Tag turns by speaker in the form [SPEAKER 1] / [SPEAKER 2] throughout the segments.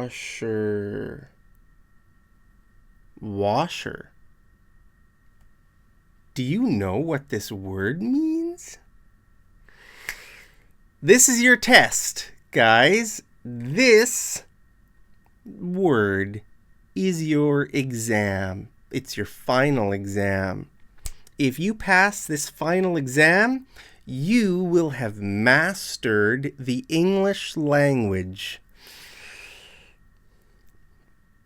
[SPEAKER 1] Washer. Washer. Do you know what this word means? This is your test, guys. This word is your exam. It's your final exam. If you pass this final exam, you will have mastered the English language.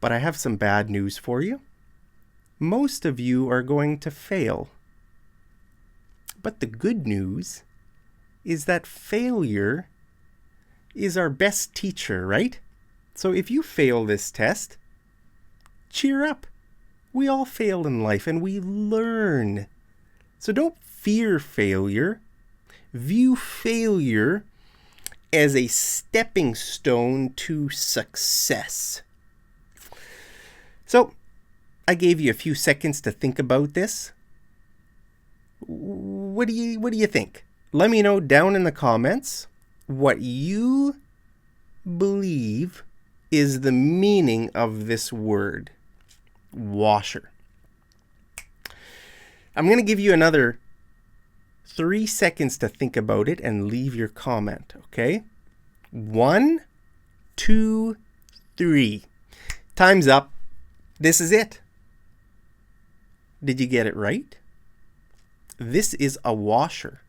[SPEAKER 1] But I have some bad news for you. Most of you are going to fail. But the good news is that failure is our best teacher, right? So if you fail this test, cheer up. We all fail in life and we learn. So don't fear failure. View failure as a stepping stone to success. So I gave you a few seconds to think about this. What do you think? Let me know down in the comments what you believe is the meaning of this word, washer. I'm going to give you another 3 seconds to think about it and leave your comment, okay? 1, 2, 3. Time's up. This is it. Did you get it right? This is a washer.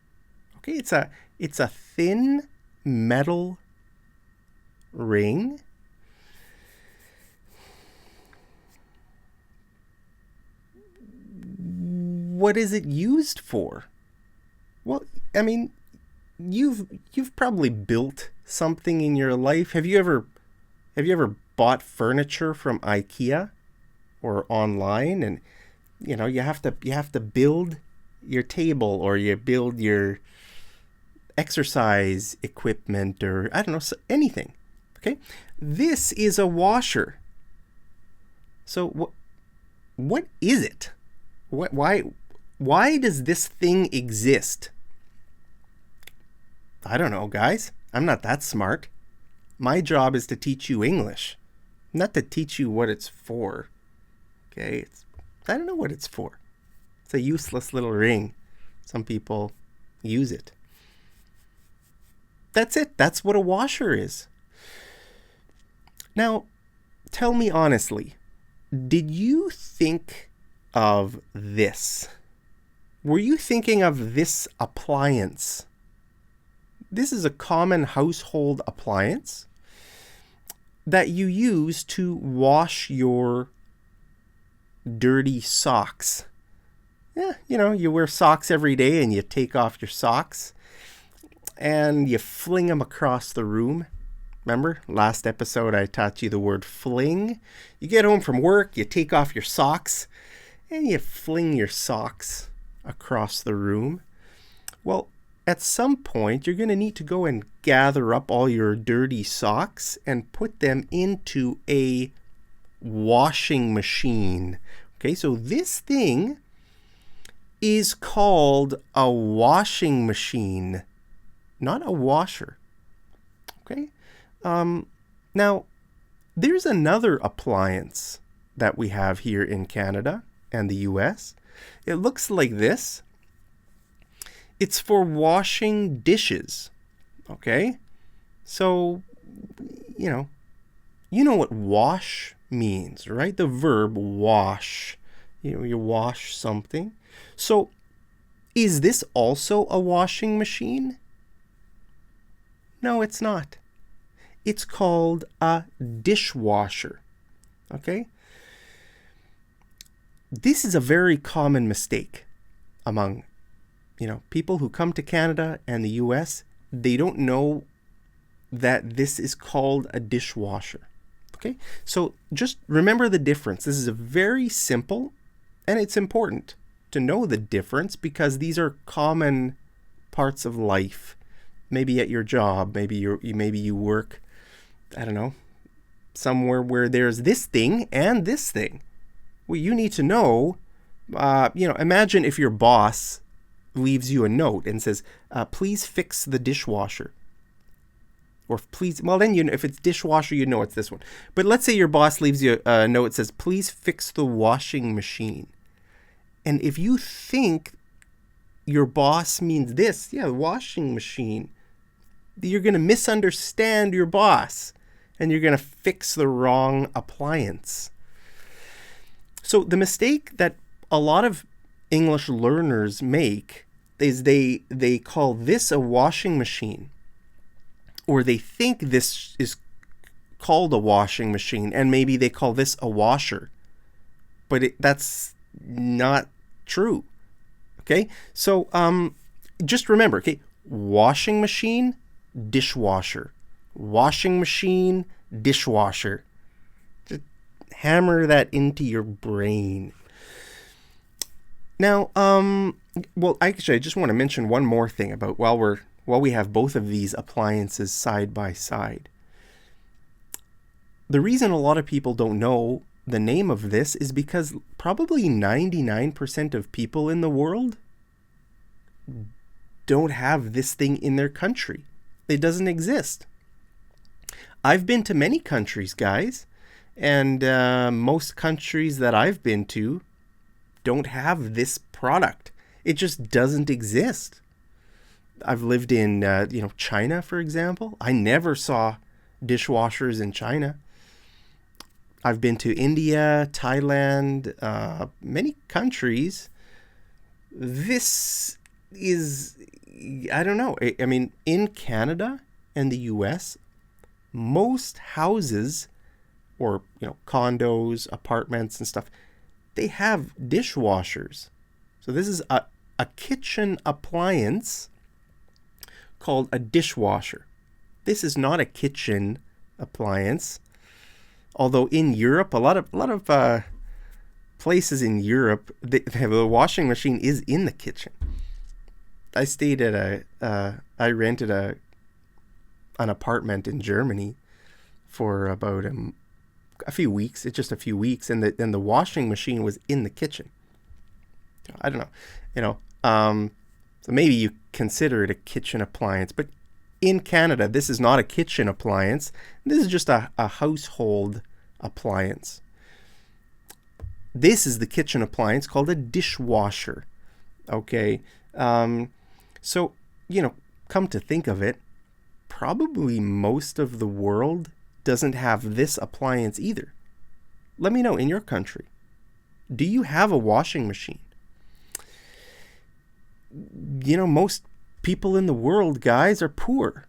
[SPEAKER 1] Okay, it's a thin metal ring. What is it used for? Well, I mean, you've probably built something in your life. Have you ever bought furniture from IKEA or online, and you know, you have to build your table, or you build your exercise equipment, or I don't know, anything. Okay? This is a washer. So what is it? Why does this thing exist? I don't know, guys. I'm not that smart. My job is to teach you English, not to teach you what it's for. Okay? I don't know what it's for. It's a useless little ring. Some people use it. That's it. That's what a washer is. Now, tell me honestly, did you think of this? Were you thinking of this appliance? This is a common household appliance that you use to wash your dirty socks. Yeah, you know, you wear socks every day and you take off your socks and you fling them across the room. Remember, last episode I taught you the word fling. You get home from work, you take off your socks, and you fling your socks across the room. Well, at some point, you're going to need to go and gather up all your dirty socks and put them into a washing machine. Okay, so this thing is called a washing machine, not a washer. Okay? Now, there's another appliance that we have here in Canada and the US. It looks like this. It's for washing dishes. Okay? So, you know what wash means, right? The verb wash. You wash something. So, is this also a washing machine? No, it's not. It's called a dishwasher. Okay? This is a very common mistake among, people who come to Canada and the US. They don't know that this is called a dishwasher. Okay? So just remember the difference. This is a very simple, and it's important to know the difference because these are common parts of life. Maybe at your job, maybe you work, I don't know, somewhere where there's this thing and this thing. Well, you need to know, imagine if your boss leaves you a note and says, please fix the dishwasher. Or please, well then, if it's dishwasher, you know it's this one. But let's say your boss leaves you a note that says, please fix the washing machine. And if you think your boss means this, yeah, washing machine, you're going to misunderstand your boss and you're going to fix the wrong appliance. So the mistake that a lot of English learners make is they call this a washing machine, or they think this is called a washing machine, and maybe they call this a washer. But that's not true. Okay? So just remember, okay, washing machine, dishwasher. Washing machine, dishwasher. Just hammer that into your brain. Now, well, actually, I just want to mention one more thing about while we have both of these appliances side by side. The reason a lot of people don't know the name of this is because probably 99% of people in the world don't have this thing in their country. It doesn't exist. I've been to many countries, guys, and most countries that I've been to don't have this product. It just doesn't exist. I've lived in, China, for example. I never saw dishwashers in China. I've been to India, Thailand, many countries. This is, I don't know. I mean, in Canada and the US, most houses or, condos, apartments and stuff, they have dishwashers. So this is a kitchen appliance called a dishwasher. This is not a kitchen appliance. Although in Europe, a lot of places in Europe, the washing machine is in the kitchen. I stayed at I rented an apartment in Germany for about a few weeks. It's just a few weeks, and the washing machine was in the kitchen. I don't know, so maybe you consider it a kitchen appliance, but in Canada, this is not a kitchen appliance. This is just a household appliance. This is the kitchen appliance called a dishwasher. Okay, so come to think of it, probably most of the world doesn't have this appliance either. Let me know, in your country, do you have a washing machine? Most people in the world, guys, are poor.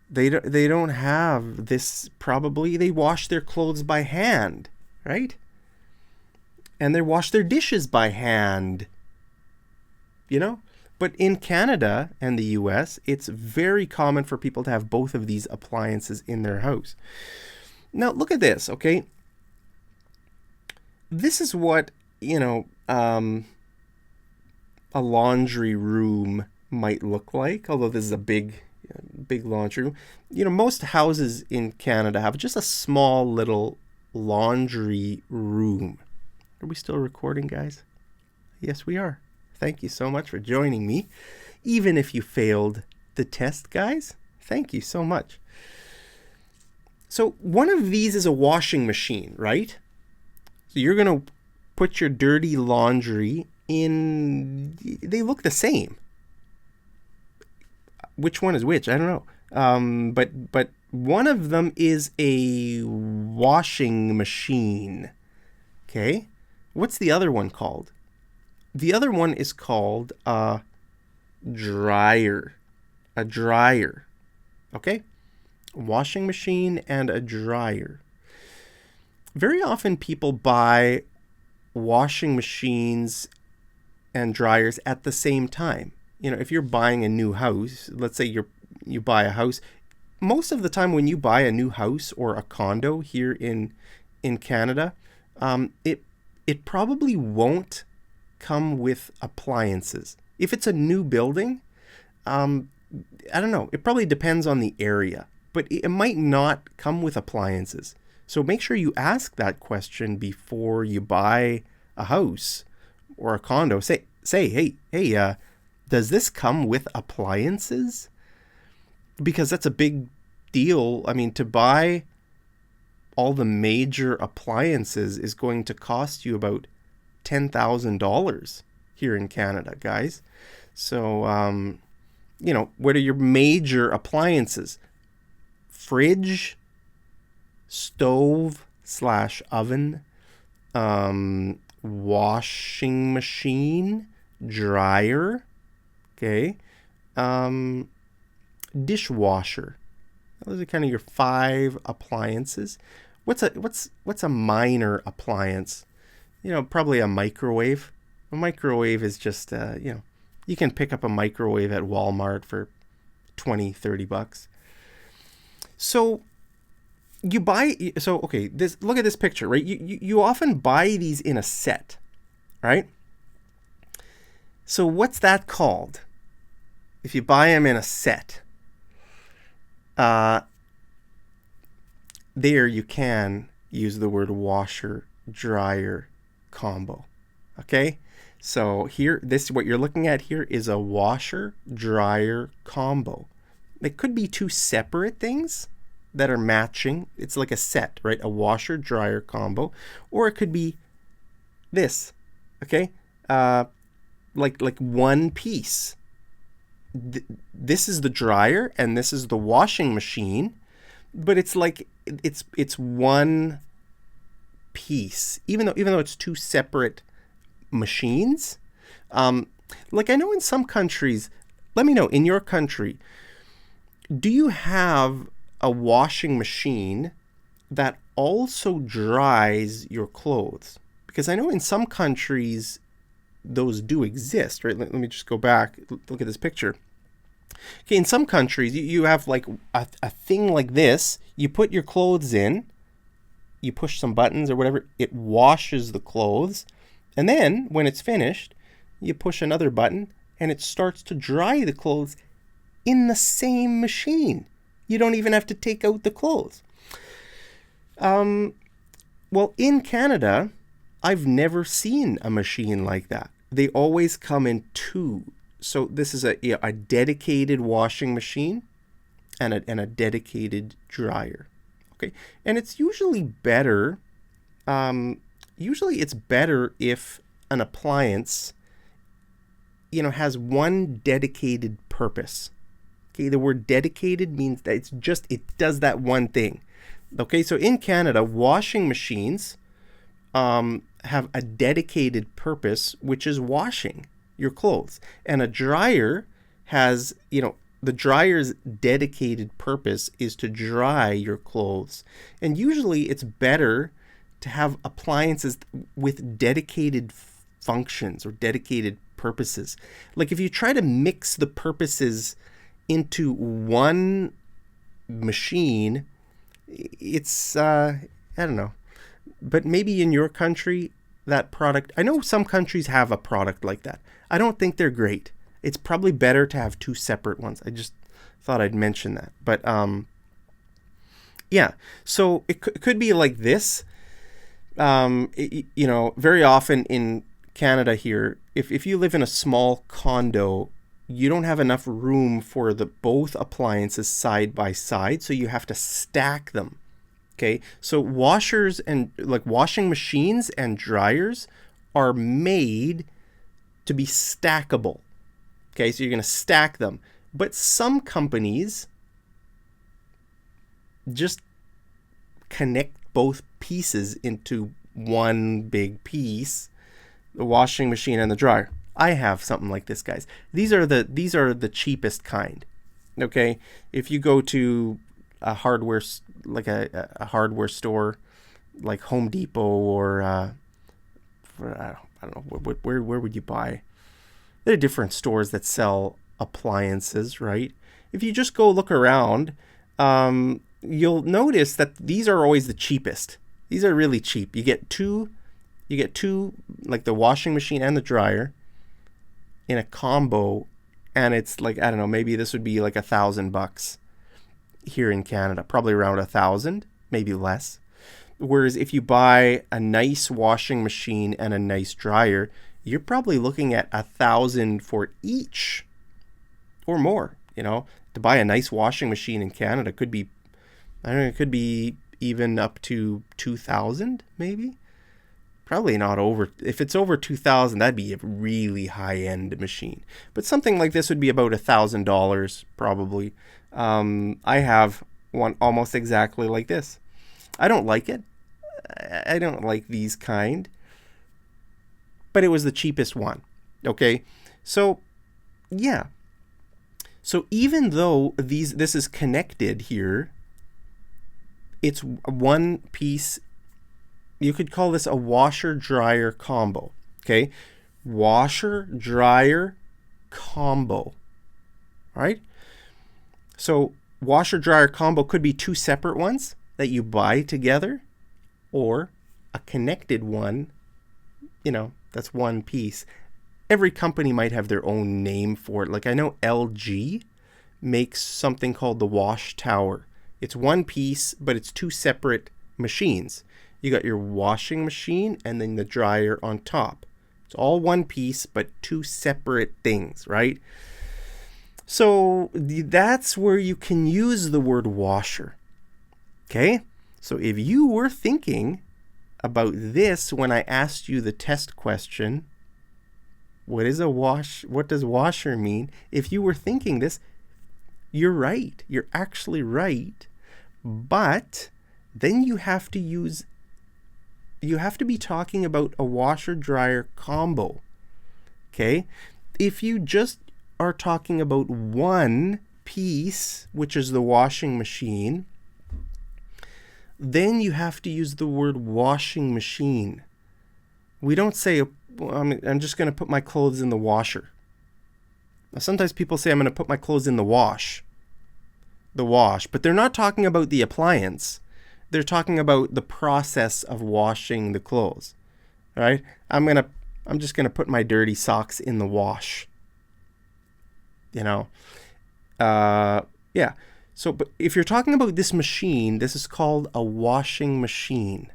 [SPEAKER 1] They don't have this. Probably they wash their clothes by hand, right? And they wash their dishes by hand. But in Canada and the US, it's very common for people to have both of these appliances in their house. Now, look at this, okay? This is what, a laundry room might look like, although this is a big laundry room. Most houses in Canada have just a small little laundry room. Are we still recording, guys? Yes, we are. Thank you so much for joining me. Even if you failed the test, guys, thank you so much. So one of these is a washing machine, right? So you're going to put your dirty laundry in. They look the same. Which one is which? I don't know. But one of them is a washing machine. Okay. What's the other one called? The other one is called a dryer. A dryer. Okay? Washing machine and a dryer. Very often people buy washing machines and dryers at the same time. If you're buying a new house, let's say you buy a house, most of the time when you buy a new house or a condo here in Canada, it probably won't come with appliances. If it's a new building, I don't know. It probably depends on the area, but it might not come with appliances. So make sure you ask that question before you buy a house or a condo. Say, hey, does this come with appliances? Because that's a big deal. I mean, to buy all the major appliances is going to cost you about $10,000 here in Canada, guys. So, what are your major appliances? Fridge, stove / oven, washing machine, dryer, okay, dishwasher. Those are kind of your 5 appliances. What's a minor appliance? Probably a microwave. A microwave is just you can pick up a microwave at Walmart for $20-30. So look at this picture, right? You often buy these in a set, right? So what's that called? If you buy them in a set, there you can use the word washer dryer combo. Okay, so what you're looking at here is a washer dryer combo. It could be 2 separate things that are matching. It's like a set, right? A washer dryer combo, or it could be this. Okay, like one piece. This is the dryer and this is the washing machine, but it's like it's one piece, even though it's 2 separate machines. Like I know in some countries, let me know, in your country, do you have a washing machine that also dries your clothes? Because I know in some countries those do exist, right? Let me just go back, look at this picture. Okay, in some countries you have like a thing like this. You put your clothes in, you push some buttons or whatever, it washes the clothes, and then when it's finished, you push another button and it starts to dry the clothes in the same machine. You don't even have to take out the clothes. Well, in Canada, I've never seen a machine like that. They always come in 2. So this is a dedicated washing machine and a dedicated dryer. Okay, and it's usually better. Usually it's better if an appliance, has one dedicated purpose. Okay, the word dedicated means that it does that one thing. Okay, so in Canada, washing machines have a dedicated purpose, which is washing your clothes. And a dryer has, the dryer's dedicated purpose is to dry your clothes. And usually it's better to have appliances with dedicated functions or dedicated purposes. Like if you try to mix the purposes into one machine, it's, I don't know. But maybe in your country, that product, I know some countries have a product like that. I don't think they're great. It's probably better to have 2 separate ones. I just thought I'd mention that. But yeah, so it could be like this. Very often in Canada here, if you live in a small condo, you don't have enough room for both appliances side by side, so you have to stack them. Okay, so washers and like washing machines and dryers are made to be stackable. Okay, so you're going to stack them. But some companies just connect both pieces into one big piece, the washing machine and the dryer. I have something like this, guys. These are the cheapest kind. Okay, if you go to a hardware hardware store like Home Depot or I don't know where would you buy? There are different stores that sell appliances, right? If you just go look around, you'll notice that these are always the cheapest. These are really cheap. You get two, like the washing machine and the dryer in a combo, and it's like, I don't know, maybe this would be like $1,000 here in Canada, probably around 1,000, maybe less. Whereas if you buy a nice washing machine and a nice dryer, you're probably looking at 1,000 for each or more. To buy a nice washing machine in Canada could be I don't know, it could be even up to 2,000 maybe. Probably not over. If it's over 2,000, that'd be a really high-end machine. But something like this would be about $1,000 probably. I have one almost exactly like this. I don't like it. I don't like these kind. But it was the cheapest one. Okay? So, yeah. So even though this is connected here, it's one piece. You could call this a washer-dryer combo. Okay? Washer-dryer combo. All right? So washer-dryer combo could be two separate ones that you buy together, or a connected one, that's one piece. Every company might have their own name for it. Like I know LG makes something called the Wash Tower. It's one piece, but it's two separate machines. You got your washing machine and then the dryer on top. It's all one piece, but two separate things, right? So that's where you can use the word washer. Okay? So if you were thinking about this when I asked you the test question, what does washer mean? If you were thinking this, you're right. You're actually right. But then you have to be talking about a washer-dryer combo. Okay? If you just are talking about one piece, which is the washing machine, then you have to use the word washing machine. We don't say, I'm just going to put my clothes in the washer. Now, sometimes people say, I'm going to put my clothes in the wash. But they're not talking about the appliance. They're talking about the process of washing the clothes. All right? I'm just going to put my dirty socks in the wash. Yeah. So, but if you're talking about this machine, this is called a washing machine.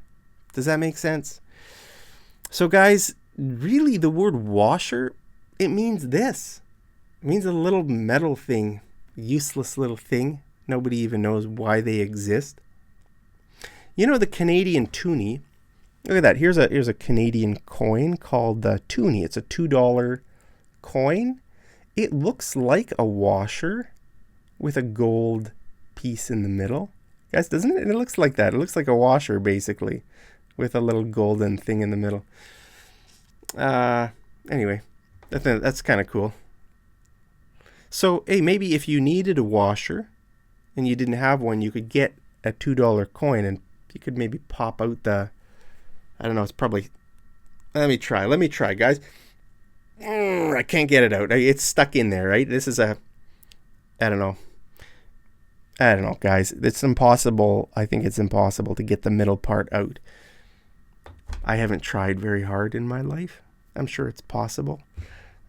[SPEAKER 1] Does that make sense? So guys, really the word washer, it means this. It means a little metal thing, useless little thing. Nobody even knows why they exist. You know the Canadian toonie? Look at that. Here's a Canadian coin called the toonie. It's a $2 coin. It looks like a washer with a gold piece in the middle. Guys, doesn't it? It looks like that. It looks like a washer, basically, with a little golden thing in the middle. Anyway, that's kind of cool. So, hey, maybe if you needed a washer and you didn't have one, you could get a $2 coin and you could maybe pop out I don't know, it's probably, let me try, guys. I can't get it out. It's stuck in there, right? This is I don't know, guys. It's impossible. I think it's impossible to get the middle part out. I haven't tried very hard in my life. I'm sure it's possible.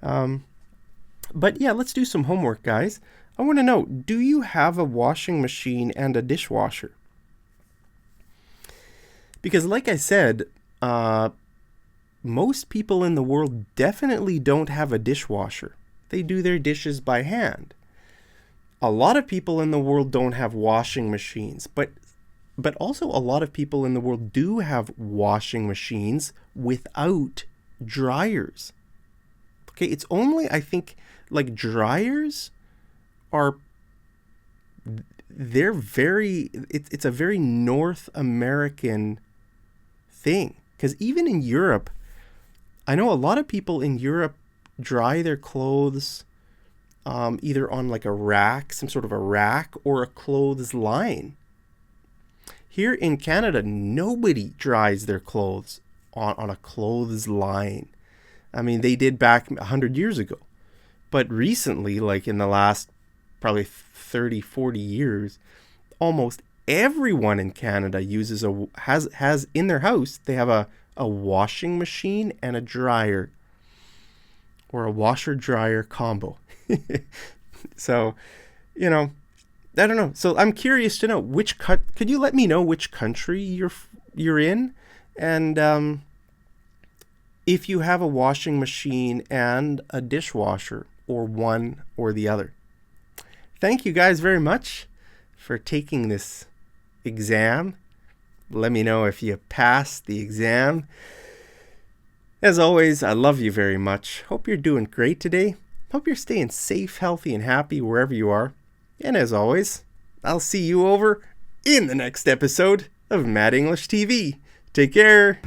[SPEAKER 1] But yeah, let's do some homework, guys. I want to know, do you have a washing machine and a dishwasher? Because like I said, most people in the world definitely don't have a dishwasher. They do their dishes by hand. A lot of people in the world don't have washing machines, but also a lot of people in the world do have washing machines without dryers. Okay, it's only, I think, like dryers it's a very North American thing. Because even in Europe, I know a lot of people in Europe dry their clothes either on like a rack, some sort of a rack, or a clothes line. Here in Canada, nobody dries their clothes on a clothes line. I mean, they did back 100 years ago. But recently, like in the last probably 30, 40 years, almost everyone in Canada has in their house, they have a washing machine and a dryer, or a washer-dryer combo. So, I don't know. So I'm curious to know could you let me know which country you're in, and if you have a washing machine and a dishwasher, or one or the other. Thank you guys very much for taking this exam. Let me know if you passed the exam. As always, I love you very much. Hope you're doing great today. Hope you're staying safe, healthy, and happy wherever you are. And as always, I'll see you over in the next episode of Mad English TV. Take care.